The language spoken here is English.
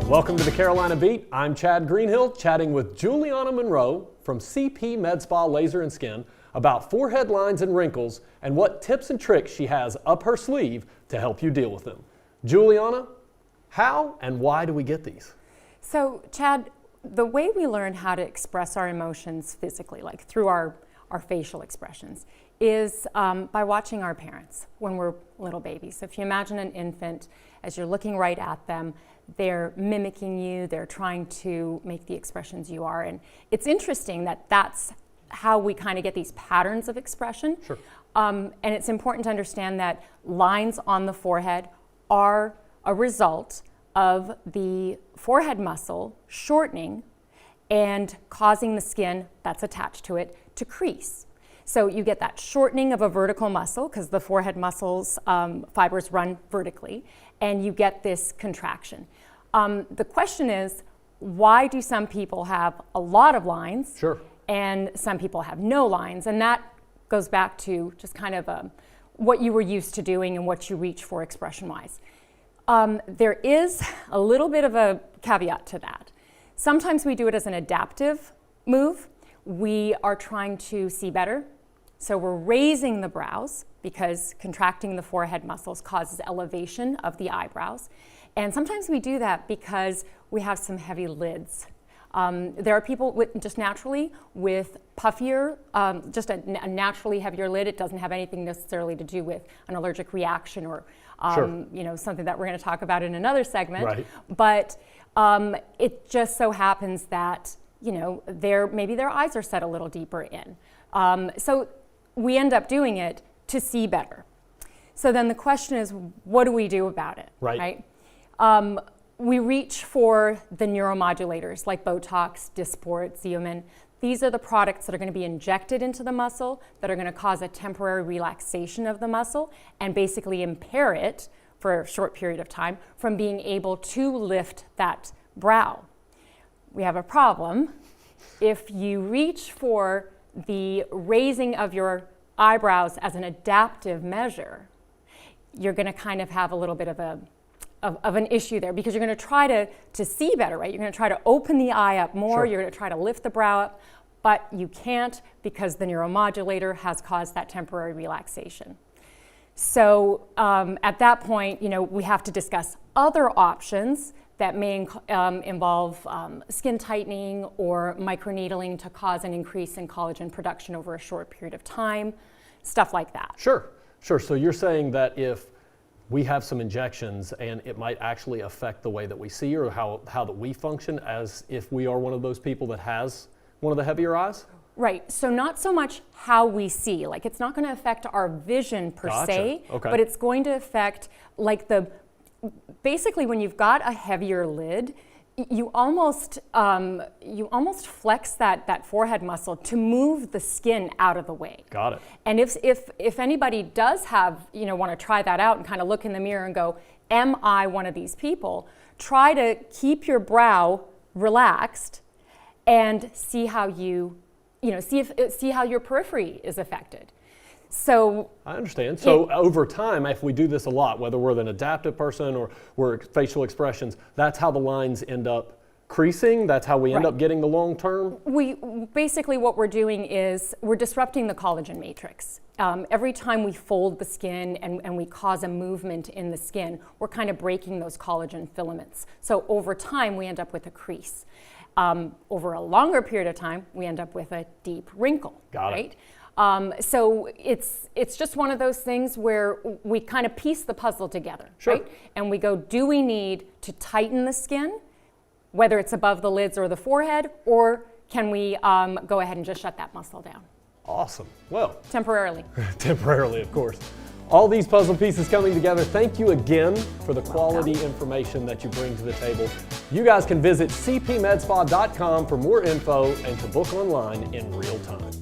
Welcome to the Carolina Beat. I'm Chad Greenhill, chatting with Juliana Monroe from CP Med Spa Laser and Skin about forehead lines and wrinkles and what tips and tricks she has up her sleeve to help you deal with them. Juliana, how and why do we get these? So, Chad, the way we learn how to express our emotions physically, like through our facial expressions, is by watching our parents when we're little babies. So if you imagine an infant, as you're looking right at them, they're mimicking you, they're trying to make the expressions you are. And it's interesting that that's how we kind of get these patterns of expression. Sure. And it's important to understand that lines on the forehead are a result of the forehead muscle shortening and causing the skin that's attached to it to crease. So you get that shortening of a vertical muscle because the forehead muscles fibers run vertically, and you get this contraction. The question is, why do some people have a lot of lines? Sure. And some people have no lines? And that goes back to just kind of what you were used to doing and what you reach for expression-wise. There is a little bit of a caveat to that. Sometimes we do it as an adaptive move. We are trying to see better. So we're raising the brows because contracting the forehead muscles causes elevation of the eyebrows. And sometimes we do that because we have some heavy lids. There are people just naturally with puffier, just a naturally heavier lid. It doesn't have anything necessarily to do with an allergic reaction or Sure. something that we're going to talk about in another segment. Right. But it just so happens that maybe their eyes are set a little deeper in. So we end up doing it to see better. So then the question is, what do we do about it? Right. We reach for the neuromodulators like Botox, Dysport, Xeomin. These are the products that are going to be injected into the muscle that are going to cause a temporary relaxation of the muscle and basically impair it for a short period of time from being able to lift that brow. We have a problem. If you reach for the raising of your eyebrows as an adaptive measure, you're going to kind of have a little bit of an issue there because you're going to try to see better, right? You're going to try to open the eye up more. Sure. You're going to try to lift the brow up, but you can't because the neuromodulator has caused that temporary relaxation. So at that point, we have to discuss other options that may involve skin tightening or microneedling to cause an increase in collagen production over a short period of time, stuff like that. Sure. So you're saying that if we have some injections and it might actually affect the way that we see or how that we function as if we are one of those people that has one of the heavier eyes? Right, so not so much how we see, like it's not going to affect our vision per se, Okay. but it's going to affect basically when you've got a heavier lid, you almost flex that forehead muscle to move the skin out of the way. Got it. And if anybody does have, want to try that out and kind of look in the mirror and go, am I one of these people? Try to keep your brow relaxed and see how see how your periphery is affected. So I understand. So over time, if we do this a lot, whether we're an adaptive person or we're facial expressions, that's how the lines end up creasing. That's how we end up getting the long term. Basically what we're doing is we're disrupting the collagen matrix. Every time we fold the skin and we cause a movement in the skin, we're kind of breaking those collagen filaments. So over time, we end up with a crease. Over a longer period of time, we end up with a deep wrinkle. Got it. Right? So it's just one of those things where we kind of piece the puzzle together, Sure. right? And we go, do we need to tighten the skin, whether it's above the lids or the forehead, or can we go ahead and just shut that muscle down? Awesome. Well, Temporarily. temporarily, of course. All these puzzle pieces coming together. Thank you again for the quality information that you bring to the table. You guys can visit cpmedspa.com for more info and to book online in real time.